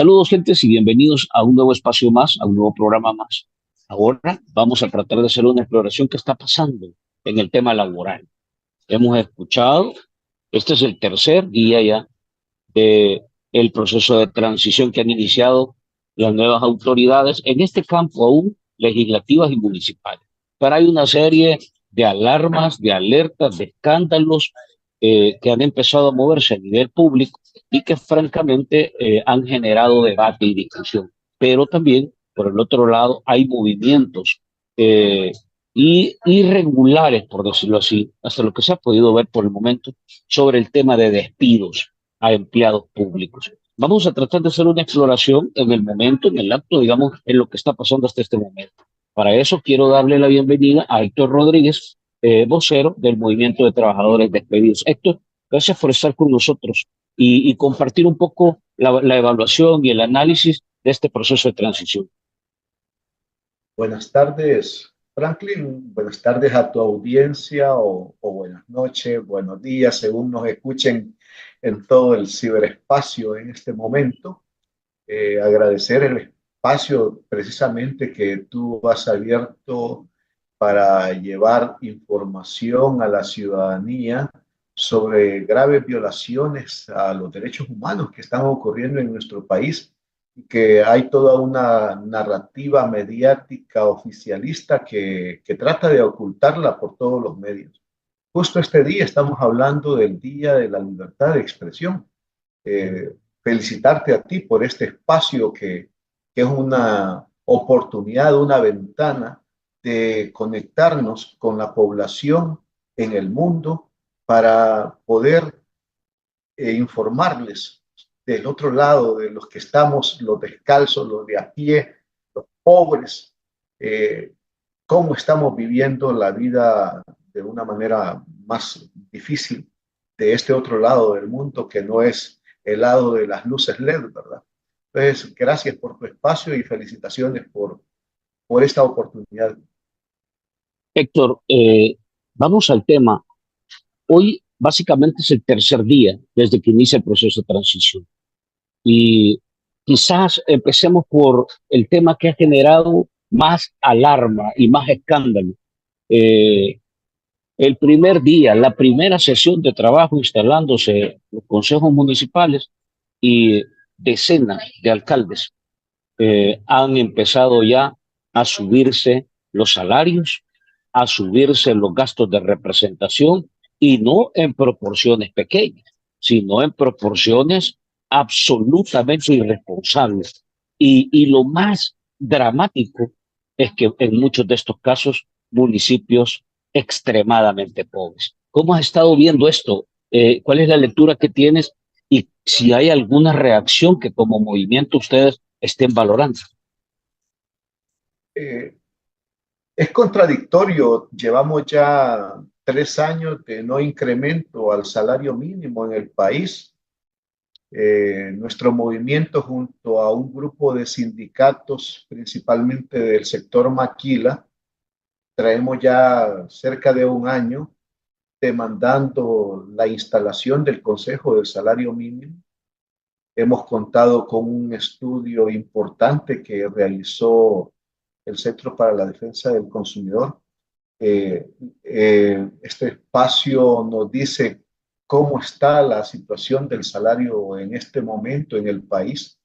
Saludos, gentes, y bienvenidos a un nuevo espacio más, a un nuevo programa más. Ahora vamos a tratar de hacer una exploración que está pasando en el tema laboral. Hemos escuchado, este es el tercer día ya de el proceso de transición que han iniciado las nuevas autoridades, en este campo aún legislativas y municipales. Pero hay una serie de alarmas, de alertas, de escándalos que han empezado a moverse a nivel público y que francamente han generado debate y discusión. Pero también, por el otro lado, hay movimientos eh, irregulares, por decirlo así, hasta lo que se ha podido ver por el momento, sobre el tema de despidos a empleados públicos. Vamos a tratar de hacer una exploración en el momento, en el acto, digamos, en lo que está pasando hasta este momento. Para eso quiero darle la bienvenida a Héctor Rodríguez, vocero del Movimiento de Trabajadores Despedidos. Héctor, gracias por estar con nosotros y compartir un poco la evaluación y el análisis de este proceso de transición. Buenas tardes, Franklin. Buenas tardes a tu audiencia o buenas noches, buenos días, según nos escuchen en todo el ciberespacio en este momento. Agradecer el espacio precisamente que tú has abierto para llevar información a la ciudadanía sobre graves violaciones a los derechos humanos que están ocurriendo en nuestro país y que hay toda una narrativa mediática oficialista que trata de ocultarla por todos los medios. Justo este día estamos hablando del Día de la Libertad de Expresión. Felicitarte a ti por este espacio que es una oportunidad, una ventana de conectarnos con la población en el mundo para poder informarles del otro lado, de los que estamos, los descalzos, los de a pie, los pobres, eh, cómo estamos viviendo la vida de una manera más difícil de este otro lado del mundo que no es el lado de las luces LED, ¿verdad? Entonces, gracias por tu espacio y felicitaciones por esta oportunidad. Héctor, vamos al tema. Hoy básicamente es el tercer día desde que inicia el proceso de transición. Y quizás empecemos por el tema que ha generado más alarma y más escándalo. Eh, el primer día, la primera sesión de trabajo instalándose los consejos municipales y decenas de alcaldes han empezado ya a subirse los salarios, a subirse los gastos de representación y no en proporciones pequeñas, sino en proporciones absolutamente irresponsables. Y lo más dramático es que en muchos de estos casos, municipios extremadamente pobres. ¿Cómo has estado viendo esto? ¿Cuál es la lectura que tienes? Y si hay alguna reacción que como movimiento ustedes estén valorando. Eh, es contradictorio, llevamos ya 3 años de no incremento al salario mínimo en el país. Nuestro movimiento junto a un grupo de sindicatos, principalmente del sector maquila, traemos ya cerca de un año demandando la instalación del Consejo del Salario Mínimo. Hemos contado con un estudio importante que realizó el Centro para la Defensa del Consumidor. Eh, este espacio nos dice cómo está la situación del salario en este momento en el país.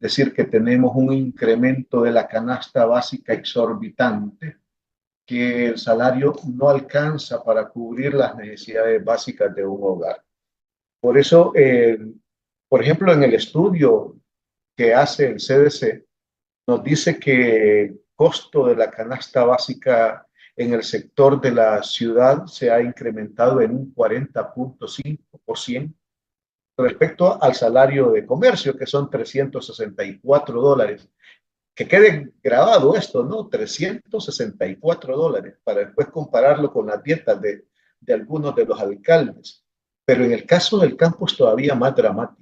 Decir que tenemos un incremento de la canasta básica exorbitante, que el salario no alcanza para cubrir las necesidades básicas de un hogar. Por eso, por ejemplo, en el estudio que hace el CDC, nos dice que el costo de la canasta básica en el sector de la ciudad se ha incrementado en un 40.5% respecto al salario de comercio, que son $364. Que quede grabado esto, ¿no? $364, para después compararlo con las dietas de algunos de los alcaldes. Pero en el caso del campo es todavía más dramático.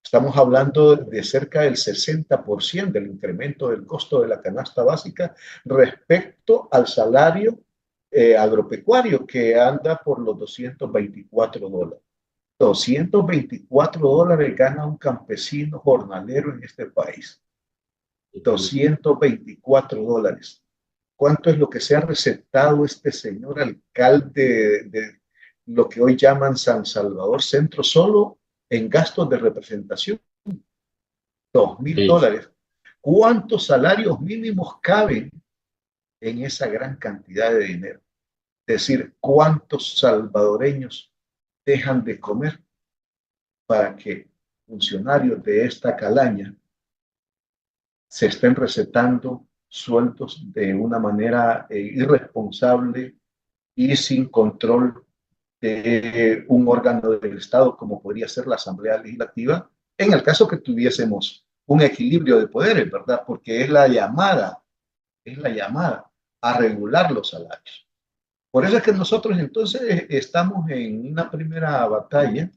Estamos hablando de cerca del 60% del incremento del costo de la canasta básica respecto al salario agropecuario, que anda por los $224. $224 gana un campesino jornalero en este país. $224. ¿Cuánto es lo que se ha recetado este señor alcalde de lo que hoy llaman San Salvador Centro solo en gastos de representación? dos mil Sí. dólares. ¿Cuántos salarios mínimos caben en esa gran cantidad de dinero? Es decir, ¿cuántos salvadoreños dejan de comer para que funcionarios de esta calaña se estén recetando sueldos de una manera irresponsable y sin control de un órgano del Estado como podría ser la Asamblea Legislativa, en el caso que tuviésemos un equilibrio de poderes, ¿verdad? Porque es la llamada a regular los salarios. Por eso es que nosotros entonces estamos en una primera batalla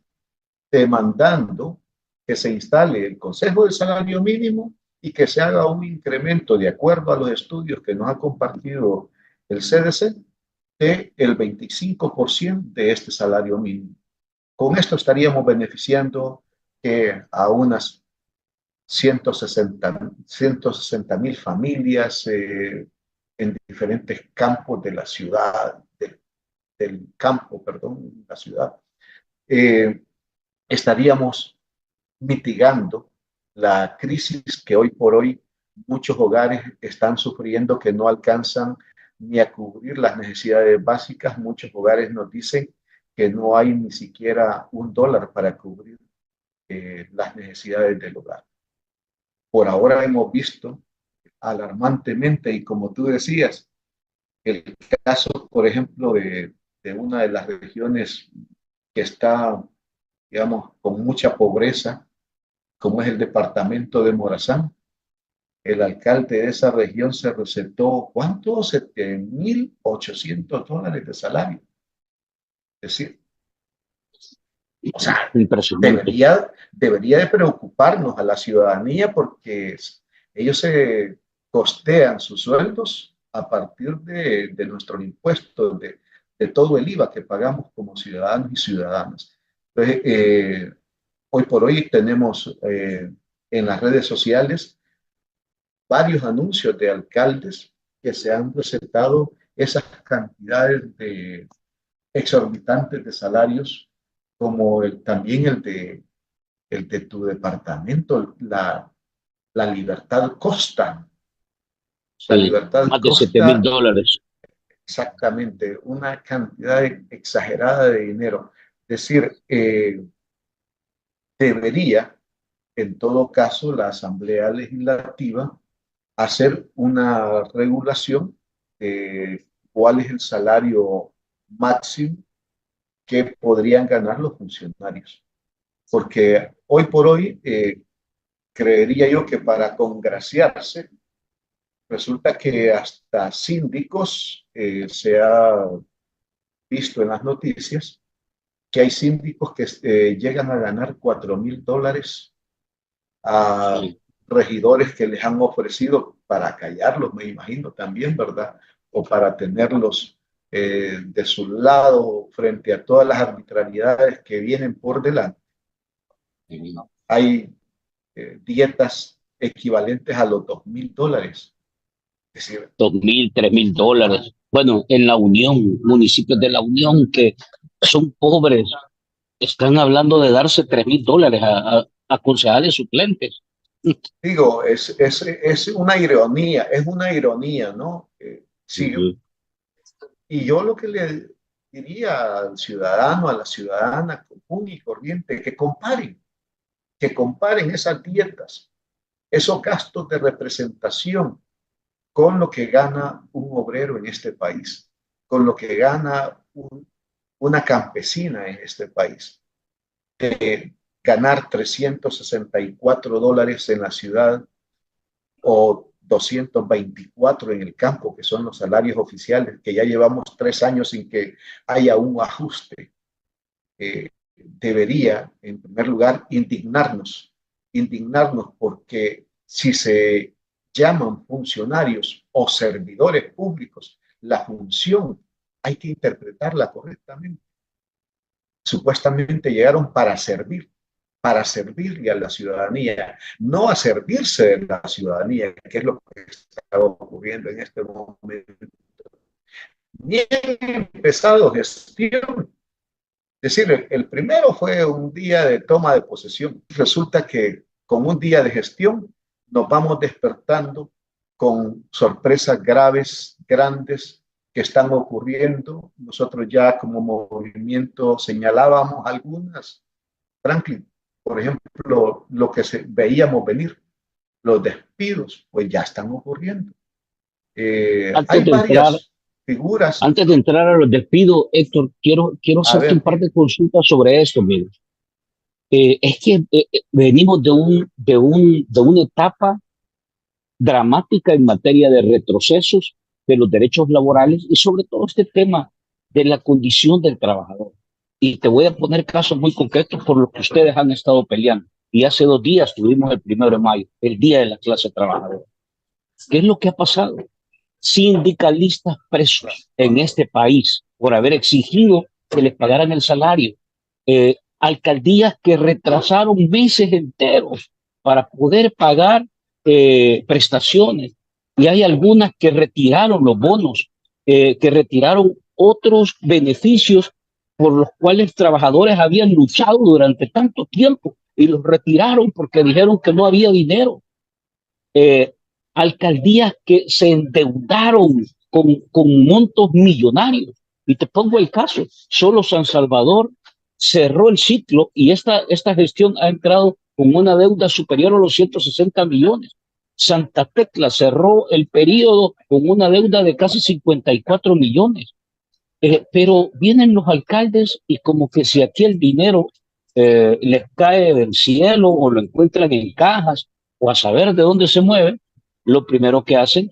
demandando que se instale el Consejo del Salario Mínimo y que se haga un incremento de acuerdo a los estudios que nos ha compartido el CDC del 25% de este salario mínimo. Con esto estaríamos beneficiando a unas 160,000 familias en diferentes campos de la ciudad, del campo, perdón, la ciudad. Eh, Estaríamos mitigando la crisis que hoy por hoy muchos hogares están sufriendo, que no alcanzan ni a cubrir las necesidades básicas. Muchos hogares nos dicen que no hay ni siquiera $1 para cubrir las necesidades del hogar. Por ahora hemos visto alarmantemente, y como tú decías, el caso, por ejemplo, de una de las regiones que está, digamos, con mucha pobreza, como es el departamento de Morazán. El alcalde de esa región se recetó, ¿cuánto? $7,800 de salario. Es decir, o sea, Impresionante. debería de preocuparnos a la ciudadanía porque ellos se costean sus sueldos a partir de nuestros impuestos, de todo el IVA que pagamos como ciudadanos y ciudadanas. Entonces, hoy por hoy tenemos en las redes sociales varios anuncios de alcaldes que se han recetado esas cantidades de exorbitantes de salarios, como también el de tu departamento, la Libertad Costa. La Sí, Libertad más de 7.000 Costa, dólares. exactamente, una cantidad exagerada de dinero. Es decir, debería, en todo caso, la Asamblea Legislativa hacer una regulación de cuál es el salario máximo que podrían ganar los funcionarios. Porque hoy por hoy, creería yo que para congraciarse, resulta que hasta síndicos se ha visto en las noticias que hay síndicos que llegan a ganar $4,000 a Sí. regidores que les han ofrecido para callarlos, me imagino también, ¿verdad? O para tenerlos de su lado frente a todas las arbitrariedades que vienen por delante. Hay dietas equivalentes a los $2,000. Es decir, 2.000, 3.000 dólares. Bueno, en la Unión, municipios de la Unión que son pobres, están hablando de darse 3.000 dólares a concejales suplentes. digo, es una ironía, ¿no? Sí, Ujú. y yo lo que le diría al ciudadano, a la ciudadana común y corriente, que comparen esas dietas, esos gastos de representación con lo que gana un obrero en este país, con lo que gana una campesina en este país. Ganar $364 en la ciudad o 224 en el campo, que son los salarios oficiales, que ya llevamos 3 años sin que haya un ajuste. Debería, en primer lugar, indignarnos porque si se llaman funcionarios o servidores públicos, la función hay que interpretarla correctamente. supuestamente llegaron para servirle a la ciudadanía, no a servirse de la ciudadanía, que es lo que está ocurriendo en este momento. Bien empezado gestión. Es decir, el primero fue un día de toma de posesión. Resulta que con un día de gestión nos vamos despertando con sorpresas graves, grandes, que están ocurriendo. Nosotros ya como movimiento señalábamos algunas. Franklin, por ejemplo, lo que veíamos venir, los despidos, pues ya están ocurriendo. Antes Hay de entrar, varias figuras. antes de entrar a los despidos, Héctor, quiero A hacerte un ver, par de consultas sobre esto, mire. Es que venimos de una etapa dramática en materia de retrocesos de los derechos laborales y sobre todo este tema de la condición del trabajador. Y te voy a poner casos muy concretos por los que ustedes han estado peleando. Y hace 2 días tuvimos el 1 de mayo, el Día de la Clase Trabajadora. ¿Qué es lo que ha pasado? Sindicalistas presos en este país por haber exigido que les pagaran el salario. Alcaldías que retrasaron meses enteros para poder pagar prestaciones. Y hay algunas que retiraron los bonos, que retiraron otros beneficios por los cuales trabajadores habían luchado durante tanto tiempo y los retiraron porque dijeron que no había dinero. eh, Alcaldías que se endeudaron con montos millonarios. Y te pongo el caso, solo San Salvador cerró el ciclo y esta gestión ha entrado con una deuda superior a los 160 millones. Santa Tecla cerró el periodo con una deuda de casi 54 millones. Pero vienen los alcaldes y como que si aquí el dinero les cae del cielo o lo encuentran en cajas o a saber de dónde se mueve, lo primero que hacen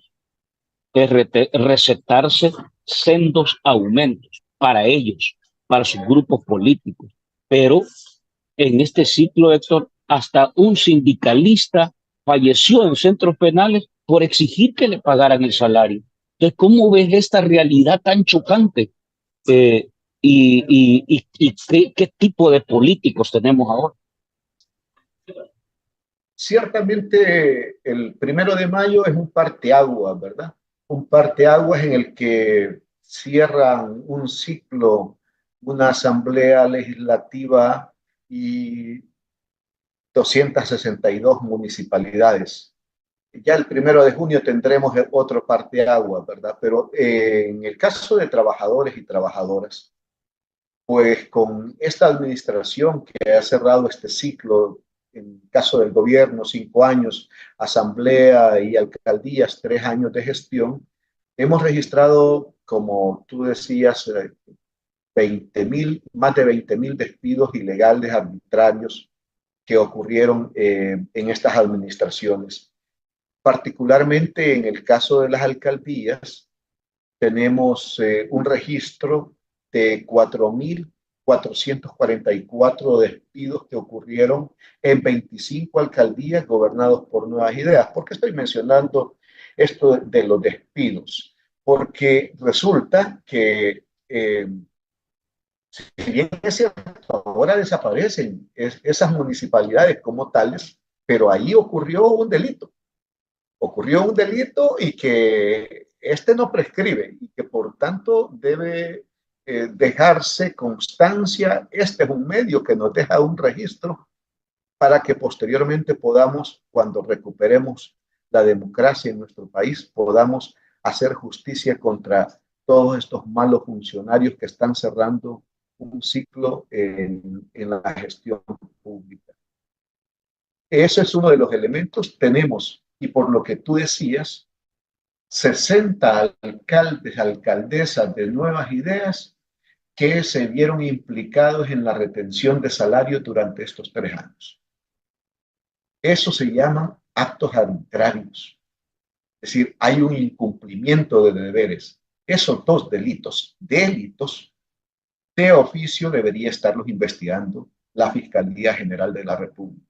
es recetarse sendos aumentos para ellos, para sus grupos políticos. Pero en este ciclo, Héctor, hasta un sindicalista falleció en centros penales por exigir que le pagaran el salario. Entonces, ¿cómo ves esta realidad tan chocante? Eh, y qué tipo de políticos tenemos ahora. ciertamente el 1 de mayo es un parteaguas, ¿verdad? Un parteaguas en el que cierran un ciclo, una asamblea legislativa y 262 municipalidades. Ya el 1 de junio tendremos otro parteaguas, ¿verdad? Pero en el caso de trabajadores y trabajadoras, pues con esta administración que ha cerrado este ciclo, en caso del gobierno, 5 años, asamblea y alcaldías, 3 años de gestión, hemos registrado, como tú decías, más de 20.000 despidos ilegales, arbitrarios, que ocurrieron en estas administraciones. Particularmente en el caso de las alcaldías, tenemos un registro de 4.444 despidos que ocurrieron en 25 alcaldías gobernadas por Nuevas Ideas. ¿Por qué estoy mencionando esto de los despidos? Porque resulta que, si bien es cierto, ahora desaparecen esas municipalidades como tales, pero ahí ocurrió un delito y que este no prescribe y que por tanto debe dejarse constancia. Este es un medio que nos deja un registro para que posteriormente podamos, cuando recuperemos la democracia en nuestro país, podamos hacer justicia contra todos estos malos funcionarios que están cerrando un ciclo en la gestión pública. Ese es uno de los elementos. Tenemos, y por lo que tú decías, 60 alcaldes, alcaldesas de Nuevas Ideas que se vieron implicados en la retención de salario durante estos 3 años. Eso se llama actos arbitrarios. Es decir, hay un incumplimiento de deberes. Esos dos delitos de oficio debería estarlos investigando la Fiscalía General de la República.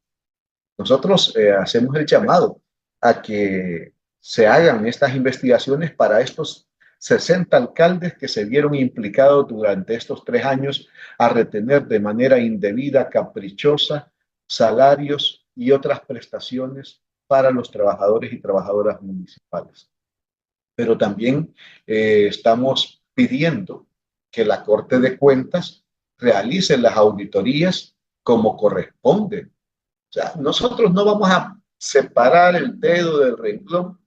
Nosotros hacemos el llamado a que se hagan estas investigaciones para estos 60 alcaldes que se vieron implicados durante estos 3 años a retener de manera indebida, caprichosa, salarios y otras prestaciones para los trabajadores y trabajadoras municipales. Pero también estamos pidiendo que la Corte de Cuentas realice las auditorías como corresponde. O sea, nosotros no vamos a separar el dedo del renglón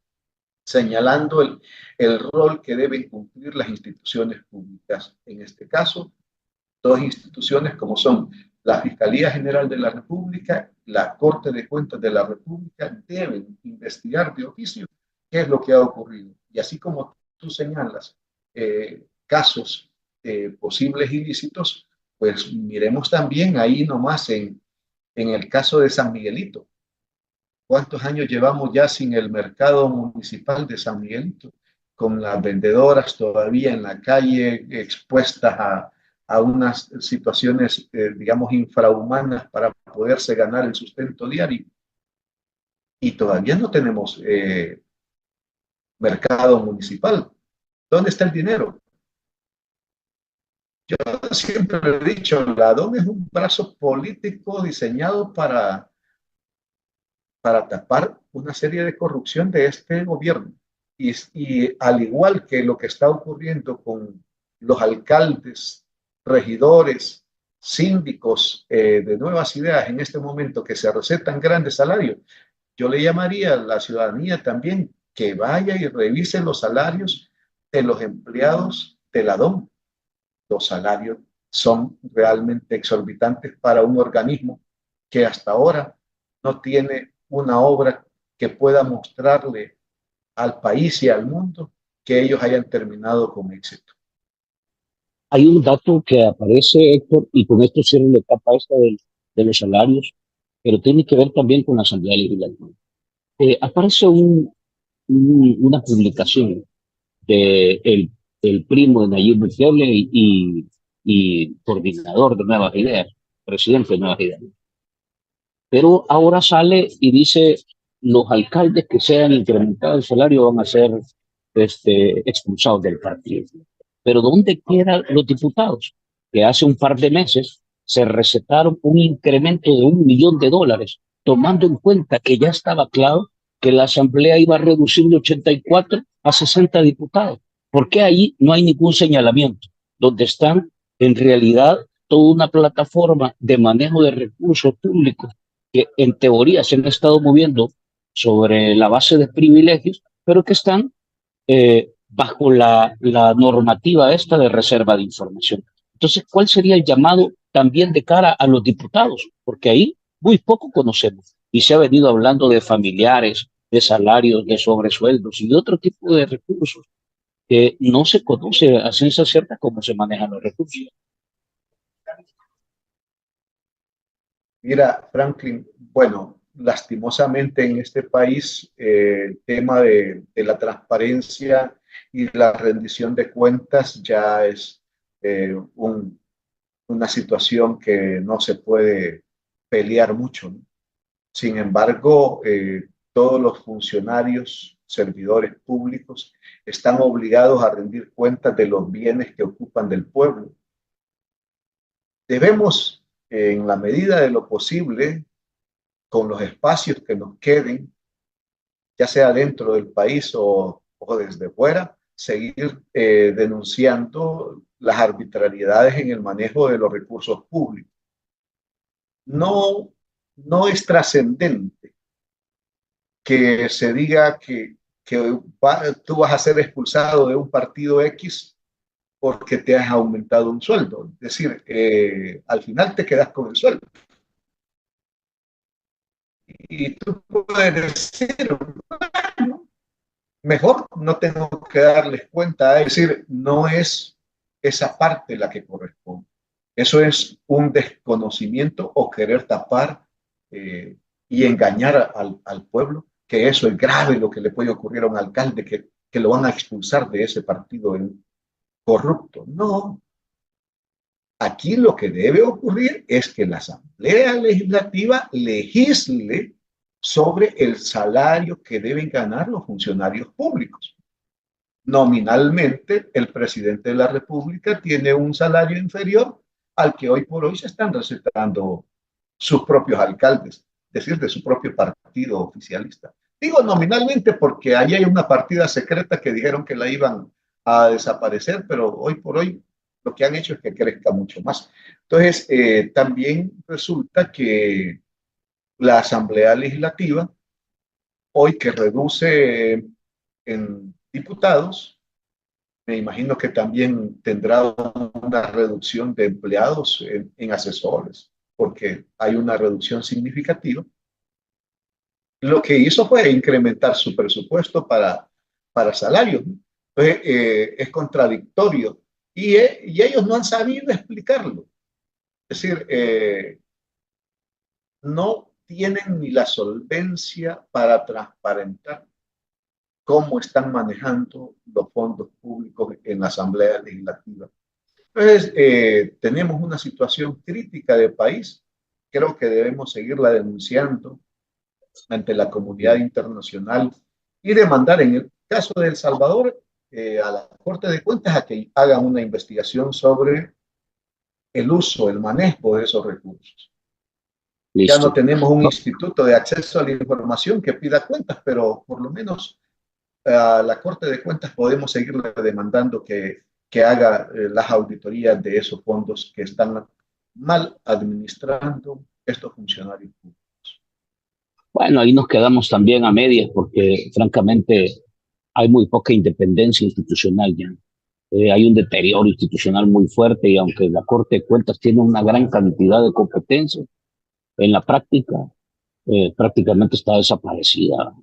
señalando el rol que deben cumplir las instituciones públicas. En este caso, dos instituciones como son la Fiscalía General de la República, la Corte de Cuentas de la República, deben investigar de oficio qué es lo que ha ocurrido. Y así como tú señalas casos posibles ilícitos, pues miremos también ahí nomás en el caso de San Miguelito. ¿Cuántos años llevamos ya sin el mercado municipal de San Miguelito? Con las vendedoras todavía en la calle expuestas a unas situaciones, digamos, infrahumanas para poderse ganar el sustento diario. Y todavía no tenemos mercado municipal. ¿Dónde está el dinero? Yo siempre he dicho, la DOM es un brazo político diseñado para tapar una serie de corrupción de este gobierno. Y al igual que lo que está ocurriendo con los alcaldes, regidores, síndicos de nuevas ideas en este momento que se recetan grandes salarios, yo le llamaría a la ciudadanía también que vaya y revise los salarios de los empleados de la DOM. Los salarios son realmente exorbitantes para un organismo que hasta ahora no tiene una obra que pueda mostrarle al país y al mundo que ellos hayan terminado con éxito. Hay un dato que aparece, Héctor, y con esto cierro la etapa esta de los salarios, pero tiene que ver también con la Asamblea Legislativa. Aparece una publicación de el primo de Nayib Bukele y coordinador de Nuevas Ideas, presidente de Nuevas Ideas. Pero ahora sale y dice, los alcaldes que sean incrementados el salario van a ser expulsados del partido. Pero ¿dónde quedan los diputados? Que hace un par de meses se recetaron un incremento de $1 millón, tomando en cuenta que ya estaba claro que la Asamblea iba a reducir de 84 a 60 diputados. ¿Por qué ahí no hay ningún señalamiento? Donde están en realidad toda una plataforma de manejo de recursos públicos que en teoría se han estado moviendo sobre la base de privilegios, pero que están bajo la normativa esta de reserva de información. Entonces, ¿cuál sería el llamado también de cara a los diputados? Porque ahí muy poco conocemos y se ha venido hablando de familiares, de salarios, de sobresueldos y de otro tipo de recursos que no se conoce a ciencia cierta cómo se manejan los recursos. Mira, Franklin, bueno, lastimosamente en este país el tema de la transparencia y la rendición de cuentas ya es una situación que no se puede pelear mucho, ¿no? Sin embargo, todos los funcionarios, servidores públicos, están obligados a rendir cuentas de los bienes que ocupan del pueblo. Debemos, en la medida de lo posible, con los espacios que nos queden, ya sea dentro del país o desde fuera, seguir denunciando las arbitrariedades en el manejo de los recursos públicos. No es trascendente que se diga que tú vas a ser expulsado de un partido X porque te has aumentado un sueldo. Es decir, al final te quedas con el sueldo. Y tú puedes decir, bueno, mejor no tengo que darles cuenta. Es decir, no es esa parte la que corresponde. Eso es un desconocimiento o querer tapar y engañar al pueblo, que eso es grave lo que le puede ocurrir a un alcalde, que lo van a expulsar de ese partido corrupto. No, aquí lo que debe ocurrir es que la Asamblea Legislativa legisle sobre el salario que deben ganar los funcionarios públicos. nominalmente el presidente de la República tiene un salario inferior al que hoy por hoy se están recetando sus propios alcaldes, es decir, de su propio partido oficialista. Digo nominalmente porque ahí hay una partida secreta que dijeron que la iban a desaparecer, pero hoy por hoy lo que han hecho es que crezca mucho más. Entonces, también resulta que la Asamblea Legislativa, hoy que reduce en diputados, me imagino que también tendrá una reducción de empleados en asesores, porque hay una reducción significativa. Lo que hizo fue incrementar su presupuesto para salarios, ¿no? Entonces, es contradictorio y ellos no han sabido explicarlo. Es decir, no tienen ni la solvencia para transparentar cómo están manejando los fondos públicos en la Asamblea Legislativa. Entonces, tenemos una situación crítica de país. Creo que debemos seguirla denunciando ante la comunidad internacional y demandar, en el caso de El Salvador, a la Corte de Cuentas a que haga una investigación sobre el uso, el manejo de esos recursos. Ya no Listo. tenemos un instituto de acceso a la información que pida cuentas, pero por lo menos a la Corte de Cuentas podemos seguirle demandando que haga las auditorías de esos fondos que están mal administrando estos funcionarios públicos. Bueno, ahí nos quedamos también a medias porque francamente hay muy poca independencia institucional ya. Hay un deterioro institucional muy fuerte y aunque la Corte de Cuentas tiene una gran cantidad de competencias, en la práctica prácticamente está desaparecida.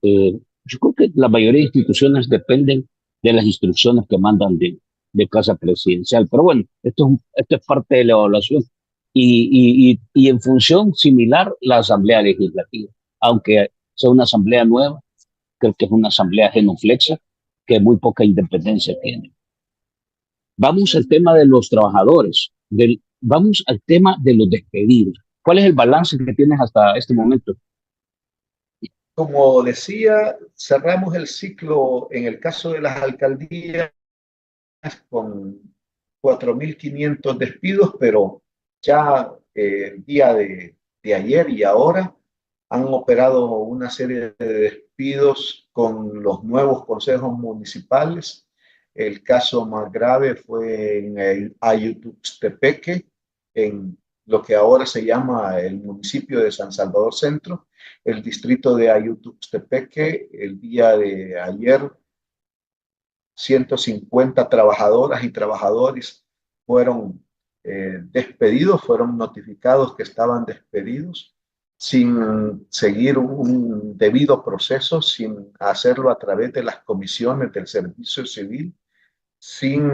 Yo creo que la mayoría de instituciones dependen de las instrucciones que mandan de Casa Presidencial. Pero bueno, esto es parte de la evaluación. Y en función similar, la Asamblea Legislativa, aunque sea una asamblea nueva, creo que es una asamblea genuflexa que muy poca independencia tiene. Vamos al tema de los trabajadores, vamos al tema de los despedidos. ¿Cuál es el balance que tienes hasta este momento? Como decía, cerramos el ciclo en el caso de las alcaldías con 4.500 despidos, pero ya el día de ayer y ahora han operado una serie de despidos con los nuevos consejos municipales. El caso más grave fue en el Ayutuxtepeque, en lo que ahora se llama el municipio de San Salvador Centro, el distrito de Ayutuxtepeque. El día de ayer 150 trabajadoras y trabajadores fueron despedidos, fueron notificados que estaban despedidos sin seguir un debido proceso, sin hacerlo a través de las comisiones del servicio civil, sin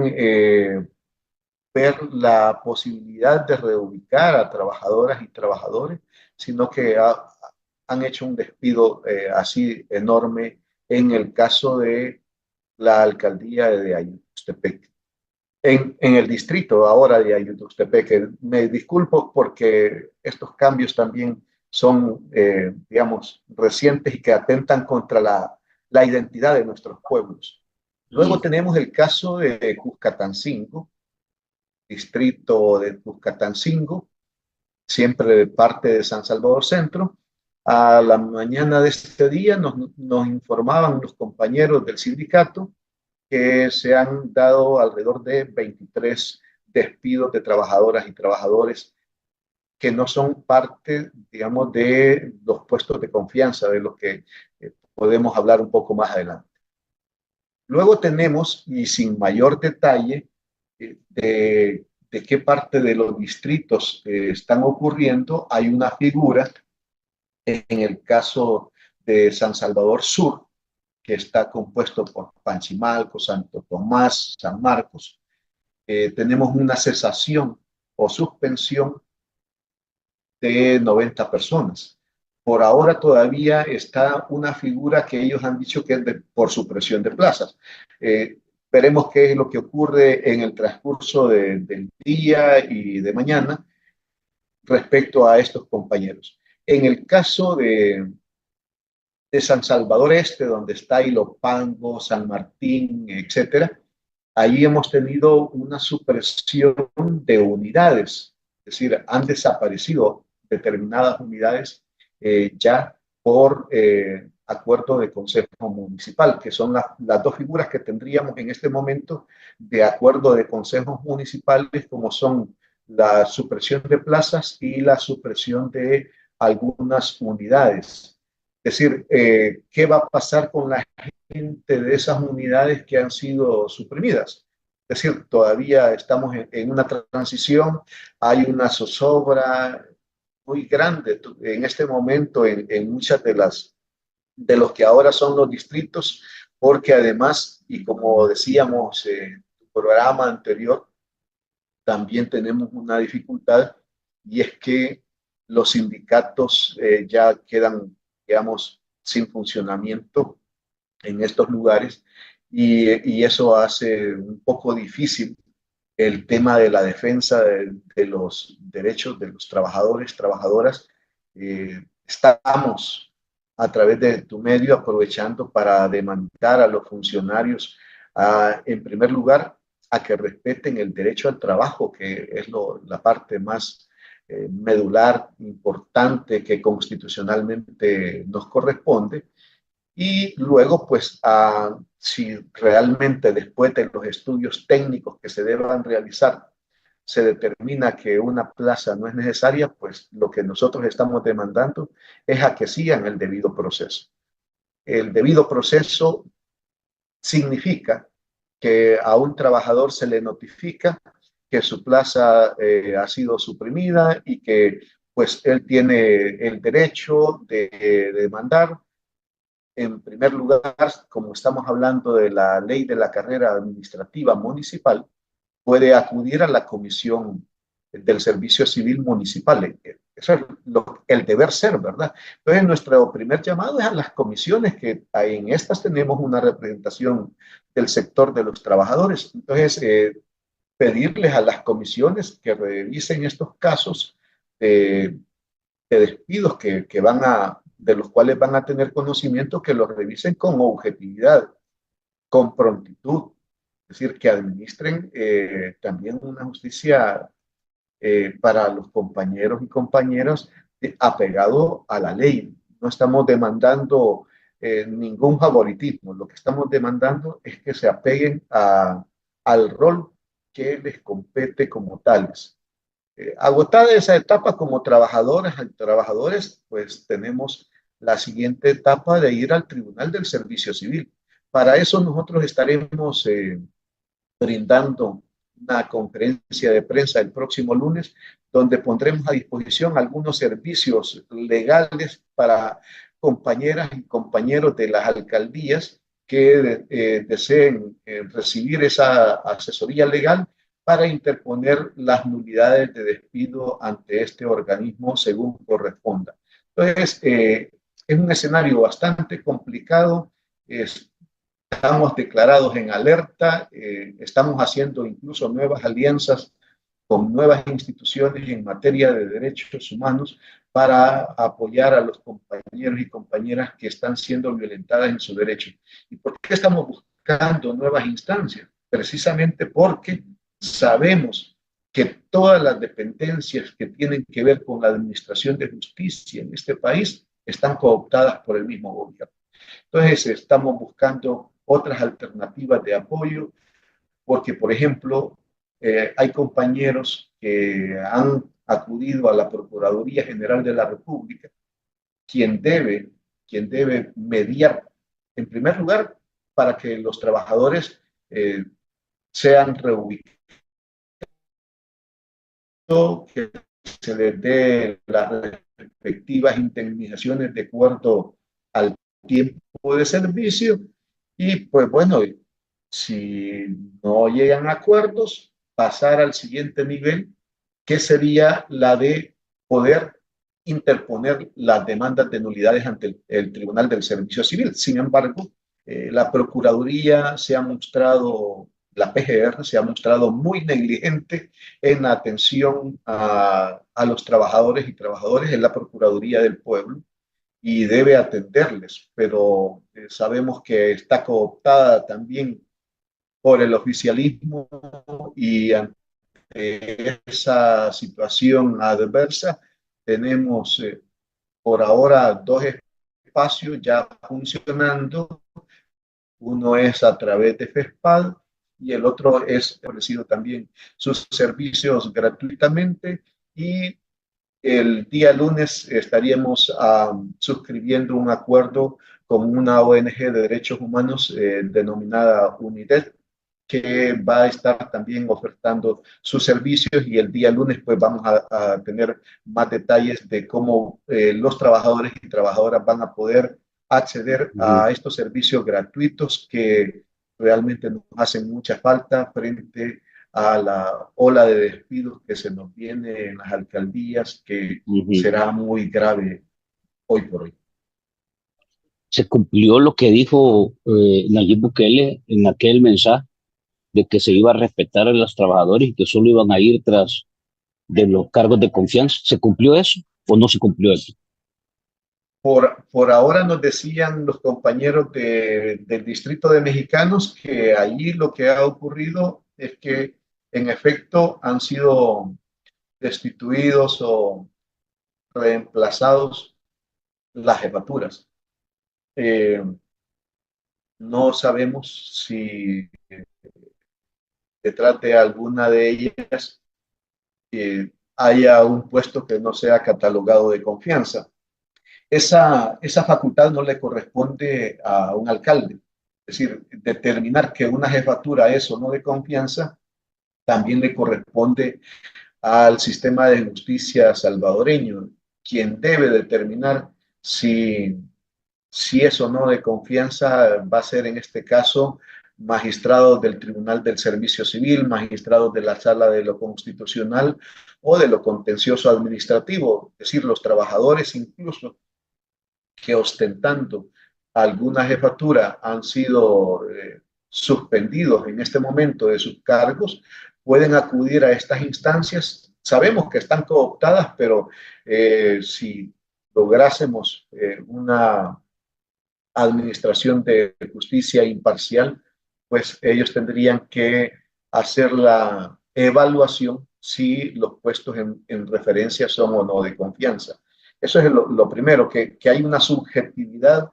ver la posibilidad de reubicar a trabajadoras y trabajadores, sino que han hecho un despido así enorme en el caso de la alcaldía de Ayutuxtepec. En el distrito ahora de Ayutuxtepec, me disculpo porque estos cambios también son, digamos, recientes y que atentan contra la identidad de nuestros pueblos. Luego tenemos el caso de Cuscatancingo, distrito de Cuscatancingo, siempre de parte de San Salvador Centro. A la mañana de este día nos informaban los compañeros del sindicato que se han dado alrededor de 23 despidos de trabajadoras y trabajadores que no son parte, digamos, de los puestos de confianza, de los que podemos hablar un poco más adelante. Luego tenemos, y sin mayor detalle, de qué parte de los distritos están ocurriendo, hay una figura en el caso de San Salvador Sur, que está compuesto por Panchimalco, Santo Tomás, San Marcos. Tenemos una cesación o suspensión de 90 personas. Por ahora todavía está una figura que ellos han dicho que es por supresión de plazas. Veremos qué es lo que ocurre en el transcurso del día y de mañana respecto a estos compañeros. En el caso de San Salvador Este, donde está Ilopango, San Martín, etcétera, ahí hemos tenido una supresión de unidades, es decir, han desaparecido determinadas unidades ya por acuerdo de Consejo Municipal, que son las dos figuras que tendríamos en este momento de acuerdo de consejos municipales, como son la supresión de plazas y la supresión de algunas unidades. Es decir, ¿qué va a pasar con la gente de esas unidades que han sido suprimidas? Es decir, todavía estamos en una transición, hay una zozobra muy grande en este momento en muchas de los que ahora son los distritos, porque además, y como decíamos en el programa anterior, también tenemos una dificultad y es que los sindicatos ya quedan, digamos, sin funcionamiento en estos lugares y eso hace un poco difícil el tema de la defensa de los derechos de los trabajadores, trabajadoras. Estamos a través de tu medio aprovechando para demandar a los funcionarios, en primer lugar, a que respeten el derecho al trabajo, que es la parte más medular, importante, que constitucionalmente nos corresponde. Y luego, pues, si realmente después de los estudios técnicos que se deban realizar, se determina que una plaza no es necesaria, pues lo que nosotros estamos demandando es a que sigan el debido proceso. El debido proceso significa que a un trabajador se le notifica que su plaza ha sido suprimida y que pues él tiene el derecho de demandar. En primer lugar, como estamos hablando de la ley de la carrera administrativa municipal, puede acudir a la comisión del servicio civil municipal. Eso es el deber ser, ¿verdad? Entonces, nuestro primer llamado es a las comisiones, que en estas tenemos una representación del sector de los trabajadores. Entonces, pedirles a las comisiones que revisen estos casos de despidos que van de los cuales van a tener conocimiento, que los revisen con objetividad, con prontitud, es decir, que administren también una justicia para los compañeros y compañeras apegado a la ley. No estamos demandando ningún favoritismo, lo que estamos demandando es que se apeguen al rol que les compete como tales. Agotada esa etapa como trabajadoras y trabajadores, pues tenemos la siguiente etapa de ir al Tribunal del Servicio Civil. Para eso nosotros estaremos brindando una conferencia de prensa el próximo lunes, donde pondremos a disposición algunos servicios legales para compañeras y compañeros de las alcaldías que deseen recibir esa asesoría legal para interponer las nulidades de despido ante este organismo según corresponda. Entonces, es un escenario bastante complicado. Estamos declarados en alerta, estamos haciendo incluso nuevas alianzas con nuevas instituciones en materia de derechos humanos para apoyar a los compañeros y compañeras que están siendo violentadas en su derecho. ¿Y por qué estamos buscando nuevas instancias? Precisamente porque sabemos que todas las dependencias que tienen que ver con la administración de justicia en este país están cooptadas por el mismo gobierno. Entonces, estamos buscando otras alternativas de apoyo, porque, por ejemplo, hay compañeros que han acudido a la Procuraduría General de la República, quien debe, quien debe mediar, en primer lugar, para que los trabajadores sean reubicados, que se les dé las respectivas indemnizaciones de acuerdo al tiempo de servicio y pues bueno, si no llegan a acuerdos, pasar al siguiente nivel, que sería la de poder interponer las demandas de nulidades ante el Tribunal del Servicio Civil. Sin embargo, la Procuraduría se ha mostrado, la PGR se ha mostrado muy negligente en la atención a los trabajadores y trabajadoras en la Procuraduría del Pueblo. y debe atenderles, pero sabemos que está cooptada también por el oficialismo y ante esa situación adversa tenemos por ahora dos espacios ya funcionando. Uno es a través de FESPAD y el otro es ofrecido también sus servicios gratuitamente, y el día lunes estaríamos suscribiendo un acuerdo con una ONG de derechos humanos denominada UNIDED, que va a estar también ofertando sus servicios, y el día lunes pues vamos a tener más detalles de cómo los trabajadores y trabajadoras van a poder acceder Ujú. a estos servicios gratuitos que realmente nos hacen mucha falta frente a la ola de despidos que se nos viene en las alcaldías, que Ujú. será muy grave hoy por hoy. Se cumplió lo que dijo Nayib Bukele en aquel mensaje de que se iba a respetar a los trabajadores y que solo iban a ir tras de los cargos de confianza. ¿Se cumplió eso o no se cumplió eso? Por ahora nos decían los compañeros del Distrito de Mexicanos que allí lo que ha ocurrido es que en efecto han sido destituidos o reemplazados las jefaturas. Eh, no sabemos si detrás de alguna de ellas haya un puesto que no sea catalogado de confianza. Esa facultad no le corresponde a un alcalde. Es decir, determinar que una jefatura es o no de confianza también le corresponde al sistema de justicia salvadoreño, quien debe determinar si es o no de confianza. Va a ser en este caso magistrados del Tribunal del Servicio Civil, magistrados de la Sala de lo Constitucional o de lo Contencioso Administrativo, es decir, los trabajadores incluso que ostentando alguna jefatura han sido suspendidos en este momento de sus cargos, pueden acudir a estas instancias. Sabemos que están cooptadas, pero si lográsemos una administración de justicia imparcial, pues ellos tendrían que hacer la evaluación si los puestos en referencia son o no de confianza. Eso es lo primero, que hay una subjetividad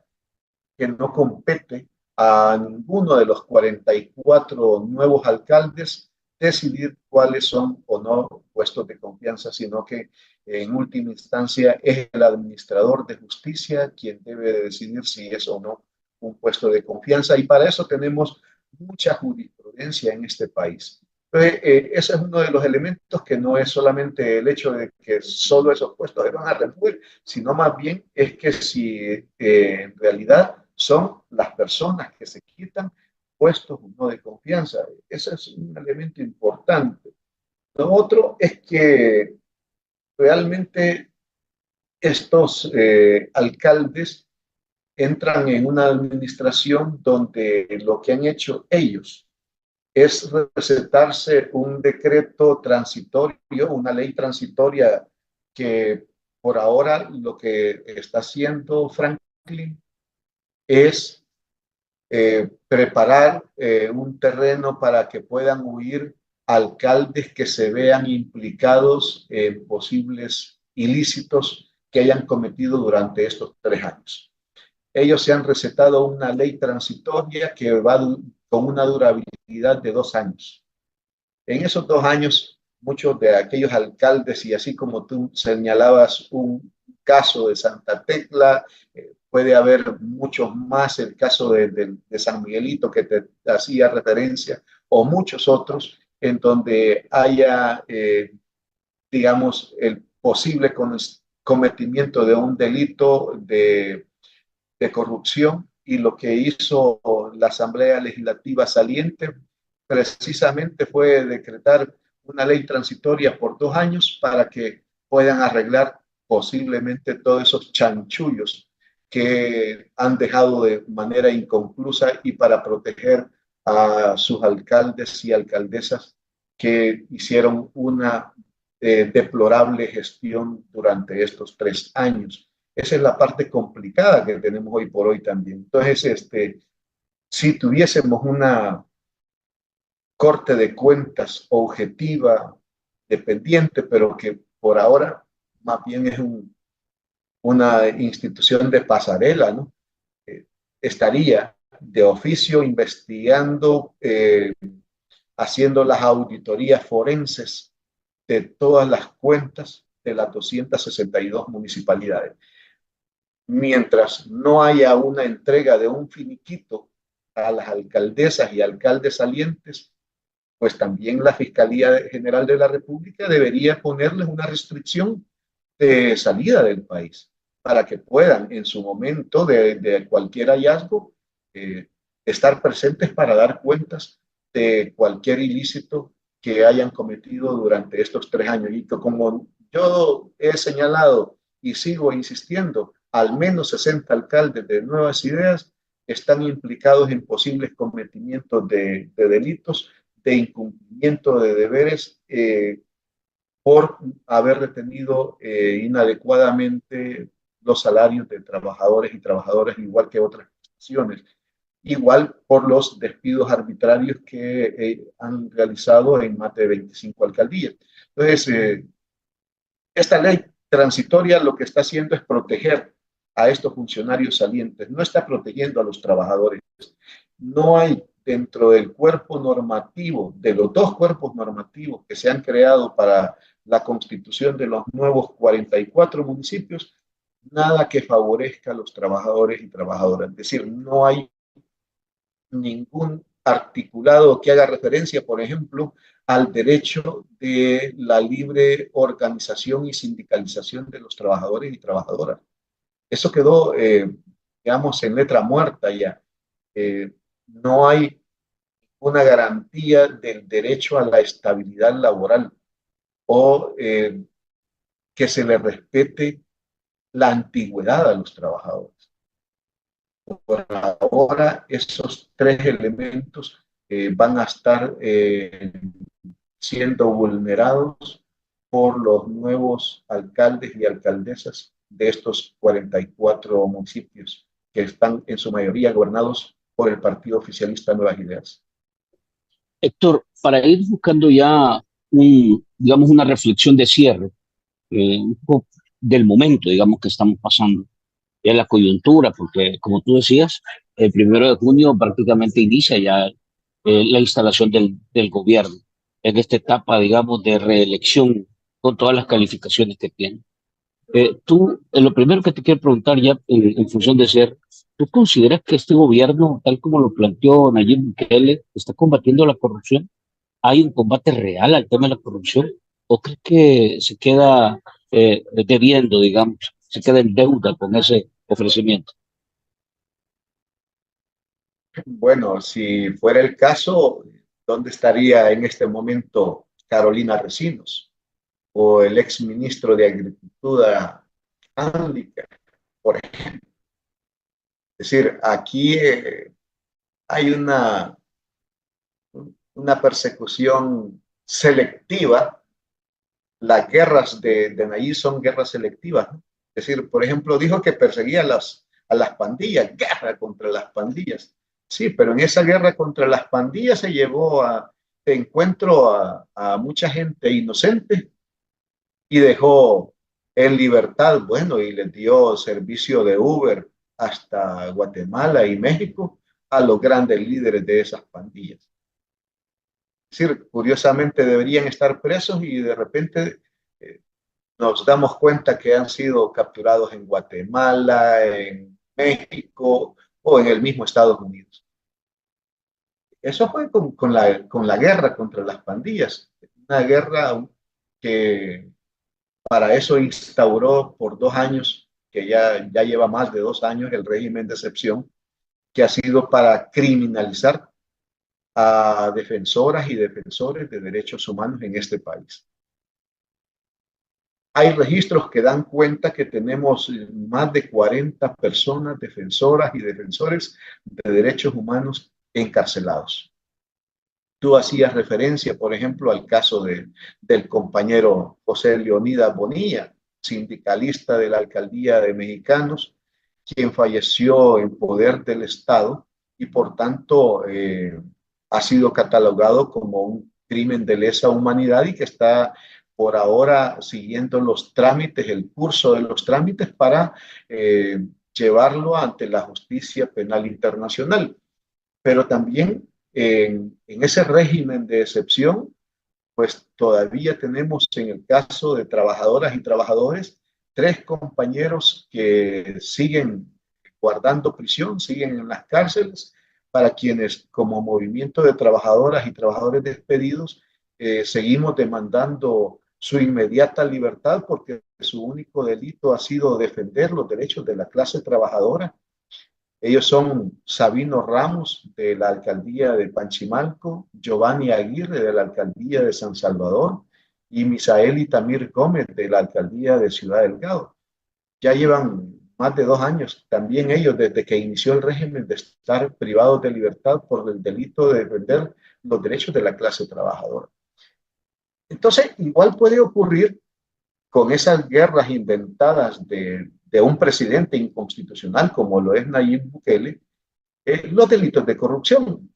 que no compete a ninguno de los 44 nuevos alcaldes decidir cuáles son o no puestos de confianza, sino que en última instancia es el administrador de justicia quien debe de decidir si es o no un puesto de confianza, y para eso tenemos mucha jurisprudencia en este país. Entonces, ese es uno de los elementos, que no es solamente el hecho de que solo esos puestos se van a remover, sino más bien es que si en realidad son las personas que se quitan puestos no de confianza. Ese es un elemento importante. Lo otro es que realmente estos alcaldes entran en una administración donde lo que han hecho ellos es recetarse un decreto transitorio, una ley transitoria, que por ahora lo que está haciendo Franklin es preparar un terreno para que puedan huir alcaldes que se vean implicados en posibles ilícitos que hayan cometido durante estos 3 años. Ellos se han recetado una ley transitoria que va con una durabilidad de 2 años. En esos 2 años, muchos de aquellos alcaldes, y así como tú señalabas un caso de Santa Tecla, puede haber muchos más, el caso de San Miguelito que te hacía referencia, o muchos otros, en donde haya, digamos, el posible cometimiento de un delito de corrupción, y lo que hizo la Asamblea Legislativa saliente precisamente fue decretar una ley transitoria por 2 años para que puedan arreglar posiblemente todos esos chanchullos que han dejado de manera inconclusa, y para proteger a sus alcaldes y alcaldesas que hicieron una deplorable gestión durante estos 3 años. Esa es la parte complicada que tenemos hoy por hoy también. Entonces, si tuviésemos una corte de cuentas objetiva, dependiente, pero que por ahora más bien es una institución de pasarela, ¿no? Eh, Estaría de oficio investigando, haciendo las auditorías forenses de todas las cuentas de las 262 municipalidades. Mientras no haya una entrega de un finiquito a las alcaldesas y alcaldes salientes, pues también la Fiscalía General de la República debería ponerles una restricción de salida del país para que puedan en su momento de cualquier hallazgo eh, estar presentes para dar cuentas de cualquier ilícito que hayan cometido durante estos 3 años. Y que como yo he señalado y sigo insistiendo, al menos 60 alcaldes de Nuevas Ideas están implicados en posibles cometimientos de delitos, de incumplimiento de deberes, por haber retenido inadecuadamente los salarios de trabajadores y trabajadoras, igual que otras prestaciones, igual por los despidos arbitrarios que han realizado en más de 25 alcaldías. Entonces, esta ley transitoria lo que está haciendo es proteger a estos funcionarios salientes, no está protegiendo a los trabajadores. No hay dentro del cuerpo normativo, de los dos cuerpos normativos que se han creado para la constitución de los nuevos 44 municipios, nada que favorezca a los trabajadores y trabajadoras. Es decir, no hay ningún articulado que haga referencia, por ejemplo, al derecho de la libre organización y sindicalización de los trabajadores y trabajadoras. Eso quedó, digamos, en letra muerta ya. No hay una garantía del derecho a la estabilidad laboral o que se le respete la antigüedad a los trabajadores. Por ahora, esos tres elementos van a estar siendo vulnerados por los nuevos alcaldes y alcaldesas de estos 44 municipios que están en su mayoría gobernados por el partido oficialista Nuevas Ideas. Héctor, para ir buscando ya digamos, una reflexión de cierre, un poco del momento, digamos, que estamos pasando, ya la coyuntura, porque como tú decías, el 1 de junio prácticamente inicia ya la instalación del gobierno en esta etapa, digamos, de reelección con todas las calificaciones que tiene. Lo primero que te quiero preguntar ya en función de ser, ¿tú consideras que este gobierno, tal como lo planteó Nayib Bukele, está combatiendo la corrupción? ¿Hay un combate real al tema de la corrupción? ¿O crees que se queda debiendo, digamos, se queda en deuda con ese ofrecimiento? Bueno, si fuera el caso, ¿dónde estaría en este momento Carolina Resinos o el ex ministro de Agricultura, Ángel? Por ejemplo, es decir, aquí hay una persecución selectiva. Las guerras de Nayib son guerras selectivas, ¿no? Es decir, por ejemplo, dijo que perseguía a las pandillas, guerra contra las pandillas. Sí, pero en esa guerra contra las pandillas se llevó de encuentro a mucha gente inocente y dejó en libertad, bueno, y les dio servicio de Uber hasta Guatemala y México a los grandes líderes de esas pandillas. Es decir, curiosamente deberían estar presos y de repente nos damos cuenta que han sido capturados en Guatemala, en México o en el mismo Estados Unidos. Eso fue con la guerra contra las pandillas, una guerra que para eso instauró por 2 años, que ya lleva más de 2 años, el régimen de excepción, que ha sido para criminalizar a defensoras y defensores de derechos humanos en este país. Hay registros que dan cuenta que tenemos más de 40 personas defensoras y defensores de derechos humanos encarcelados. Tú hacías referencia, por ejemplo, al caso del compañero José Leonidas Bonilla. sindicalista de la alcaldía de Mexicanos, quien falleció en poder del Estado y por tanto ha sido catalogado como un crimen de lesa humanidad y que está por ahora siguiendo los trámites, el curso de los trámites para llevarlo ante la justicia penal internacional. Pero también en ese régimen de excepción, pues todavía tenemos en el caso de trabajadoras y trabajadores, 3 compañeros que siguen guardando prisión, siguen en las cárceles, para quienes como movimiento de trabajadoras y trabajadores despedidos seguimos demandando su inmediata libertad porque su único delito ha sido defender los derechos de la clase trabajadora. Ellos son Sabino Ramos de la alcaldía de Panchimalco, Giovanni Aguirre de la alcaldía de San Salvador y Misael Itamir Gómez de la alcaldía de Ciudad Delgado. Ya llevan más de 2 años también ellos desde que inició el régimen de estar privados de libertad por el delito de defender los derechos de la clase trabajadora. Entonces, igual puede ocurrir con esas guerras inventadas de un presidente inconstitucional como lo es Nayib Bukele, los delitos de corrupción.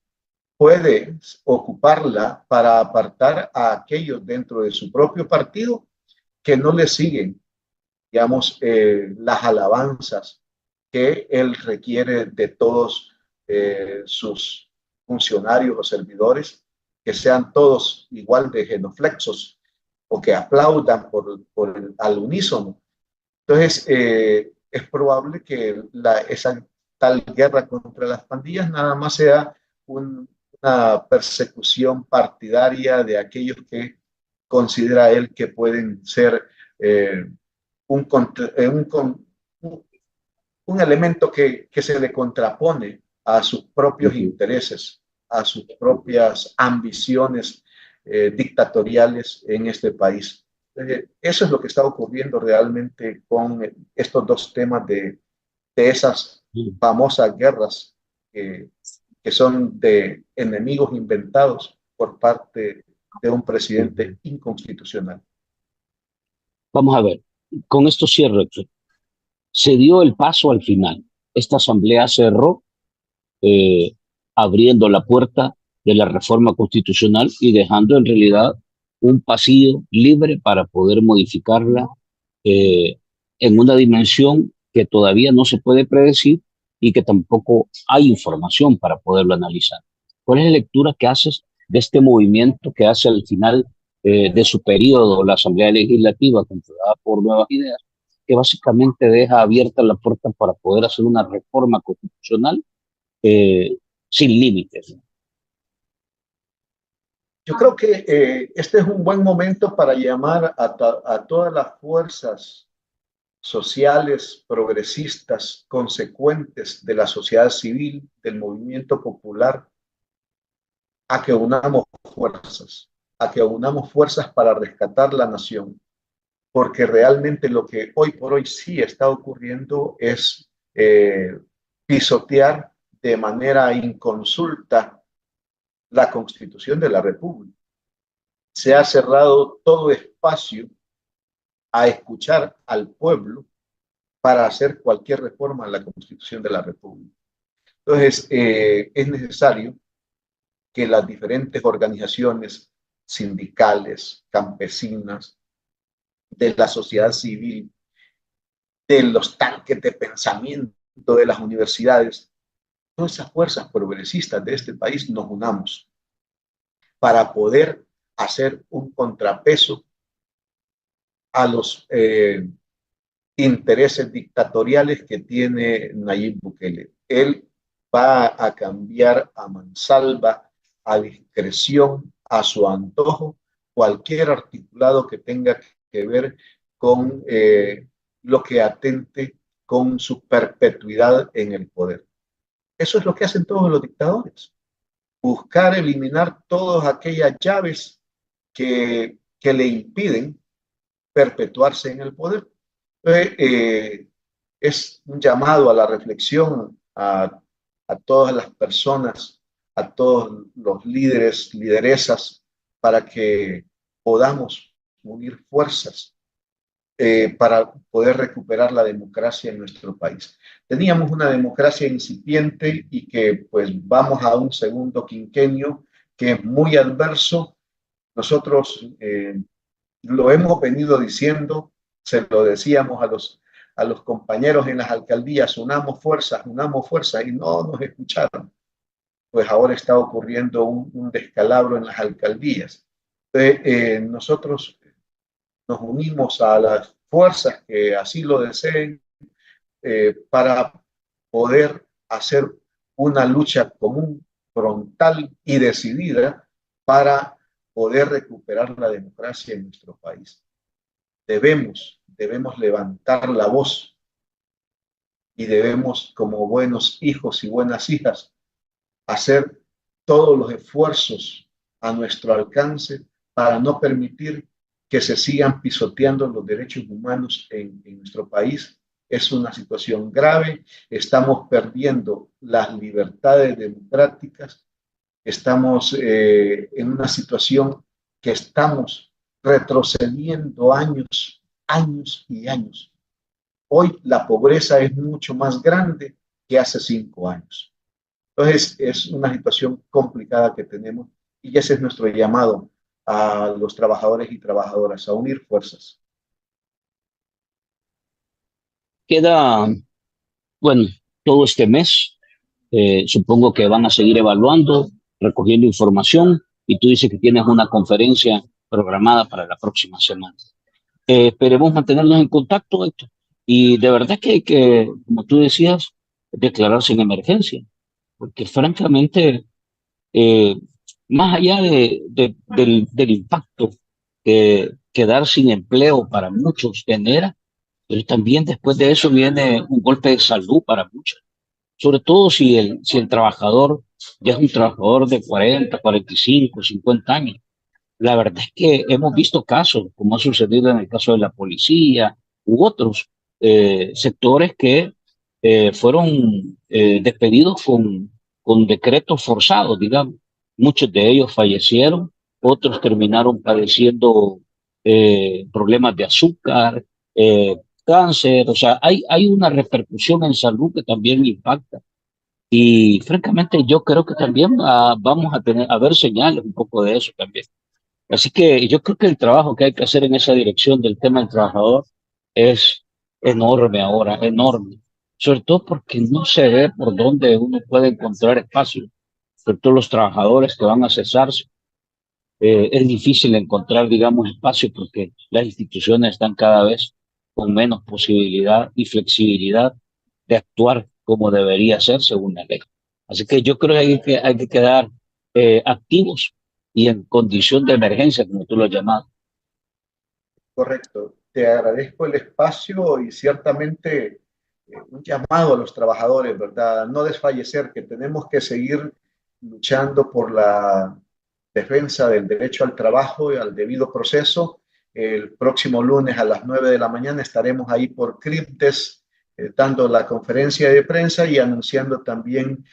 Puede ocuparla para apartar a aquellos dentro de su propio partido que no le siguen, digamos, las alabanzas que él requiere de todos sus funcionarios o servidores, que sean todos igual de genuflexos o que aplaudan al unísono. Entonces, es probable que esa tal guerra contra las pandillas nada más sea una persecución partidaria de aquellos que considera él que pueden ser eh, un, un elemento que se le contrapone a sus propios intereses, a sus propias ambiciones dictatoriales en este país. Eso es lo que está ocurriendo realmente con estos 2 temas de esas famosas guerras que son de enemigos inventados por parte de un presidente inconstitucional. Vamos a ver, con esto cierro, Héctor. Se dio el paso al final. Esta asamblea cerró eh, abriendo la puerta de la reforma constitucional y dejando en realidad un pasillo libre para poder modificarla en una dimensión que todavía no se puede predecir y que tampoco hay información para poderlo analizar. ¿Cuál es la lectura que haces de este movimiento que hace al final de su periodo la Asamblea Legislativa, controlada por Nuevas Ideas, que básicamente deja abierta la puerta para poder hacer una reforma constitucional eh, sin límites? Yo creo que este es un buen momento para llamar a todas las fuerzas sociales, progresistas, consecuentes de la sociedad civil, del movimiento popular, a que unamos fuerzas para rescatar la nación, porque realmente lo que hoy por hoy sí está ocurriendo es pisotear de manera inconsulta la Constitución de la República. Se ha cerrado todo espacio a escuchar al pueblo para hacer cualquier reforma a la Constitución de la República. Entonces, es necesario que las diferentes organizaciones sindicales, campesinas, de la sociedad civil, de los tanques de pensamiento de las universidades, todas esas fuerzas progresistas de este país nos unamos para poder hacer un contrapeso a los intereses dictatoriales que tiene Nayib Bukele. Él va a cambiar a mansalva, a discreción, a su antojo, cualquier articulado que tenga que ver con lo que atente con su perpetuidad en el poder. Eso es lo que hacen todos los dictadores. Buscar eliminar todas aquellas llaves que le impiden perpetuarse en el poder. Es un llamado a la reflexión a todas las personas, a todos los líderes, lideresas, para que podamos unir fuerzas para poder recuperar la democracia en nuestro país. Teníamos una democracia incipiente y que pues vamos a un segundo quinquenio que es muy adverso. Nosotros lo hemos venido diciendo, se lo decíamos a los compañeros en las alcaldías, unamos fuerzas y no nos escucharon. Pues ahora está ocurriendo un descalabro en las alcaldías. Entonces, nosotros nos unimos a las fuerzas que así lo deseen para poder hacer una lucha común, frontal y decidida para poder recuperar la democracia en nuestro país. Debemos levantar la voz y debemos, como buenos hijos y buenas hijas, hacer todos los esfuerzos a nuestro alcance para no permitir que se sigan pisoteando los derechos humanos en nuestro país. Es una situación grave, estamos perdiendo las libertades democráticas, estamos en una situación que estamos retrocediendo años y años. Hoy la pobreza es mucho más grande que hace 5 años. Entonces es una situación complicada que tenemos y ese es nuestro llamado a los trabajadores y trabajadoras, a unir fuerzas. Queda, bueno, todo este mes. Supongo que van a seguir evaluando, recogiendo información y tú dices que tienes una conferencia programada para la próxima semana. Esperemos mantenernos en contacto, Héctor. Y de verdad que hay que, como tú decías, declararse en emergencia, porque francamente, eh, más allá del impacto que quedar sin empleo para muchos genera, pero también después de eso viene un golpe de salud para muchos, sobre todo si el trabajador ya es un trabajador de 40, 45, 50 años. La verdad es que hemos visto casos, como ha sucedido en el caso de la policía u otros sectores que fueron despedidos con decretos forzados, digamos. Muchos de ellos fallecieron, otros terminaron padeciendo problemas de azúcar, eh, cáncer, o sea, hay una repercusión en salud que también impacta. Y francamente yo creo que también vamos a tener, a ver señales un poco de eso también. Así que yo creo que el trabajo que hay que hacer en esa dirección del tema del trabajador es enorme ahora, enorme. Sobre todo porque no se ve por dónde uno puede encontrar espacio, sobre todo los trabajadores que van a cesarse. Es difícil encontrar, digamos, espacio porque las instituciones están cada vez con menos posibilidad y flexibilidad de actuar como debería ser según la ley. Así que yo creo que hay que quedar activos y en condición de emergencia, como tú lo llamas. Correcto. Te agradezco el espacio y ciertamente un llamado a los trabajadores, ¿verdad? No desfallecer, que tenemos que seguir luchando por la defensa del derecho al trabajo y al debido proceso. El próximo lunes a las 9 de la mañana estaremos ahí por Criptes, dando la conferencia de prensa y anunciando también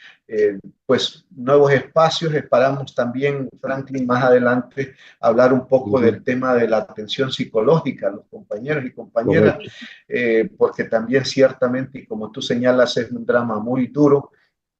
pues nuevos espacios. Esperamos también, Franklin, más adelante hablar un poco Ujú. del tema de la atención psicológica a los compañeros y compañeras, Correcto. porque también ciertamente, y como tú señalas, es un drama muy duro.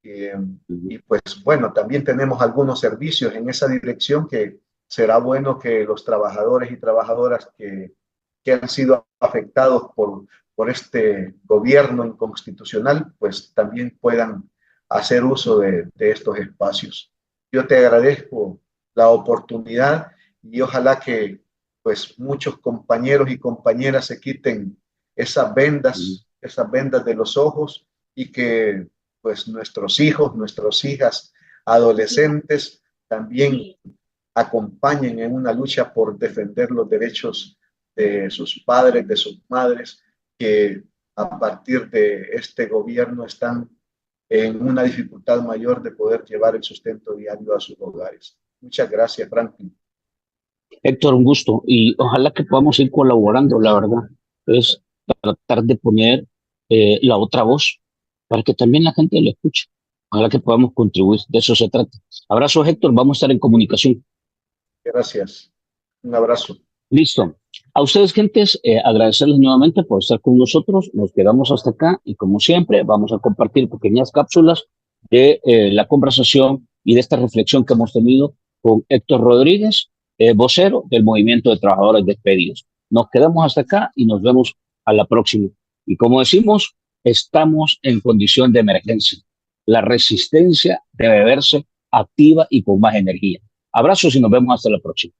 Ujú. Y pues bueno, también tenemos algunos servicios en esa dirección que será bueno que los trabajadores y trabajadoras que han sido afectados por este gobierno inconstitucional, pues también puedan hacer uso de estos espacios. Yo te agradezco la oportunidad y ojalá que pues muchos compañeros y compañeras se quiten Ujú. esas vendas de los ojos y que pues nuestros hijos, nuestras hijas, adolescentes también acompañen en una lucha por defender los derechos de sus padres, de sus madres, que a partir de este gobierno están en una dificultad mayor de poder llevar el sustento diario a sus hogares. Muchas gracias, Franklin. Héctor, un gusto y ojalá que podamos ir colaborando, la verdad. Es tratar de poner la otra voz para que también la gente lo escuche. Ojalá que podamos contribuir, de eso se trata. Abrazos, Héctor, vamos a estar en comunicación. Gracias. Un abrazo. Listo. A ustedes, gentes, agradecerles nuevamente por estar con nosotros. Nos quedamos hasta acá y como siempre vamos a compartir pequeñas cápsulas de la conversación y de esta reflexión que hemos tenido con Héctor Rodríguez, vocero del Movimiento de Trabajadores Despedidos. Nos quedamos hasta acá y nos vemos a la próxima. Y como decimos, estamos en condición de emergencia. La resistencia debe verse activa y con más energía. Abrazos y nos vemos hasta la próxima.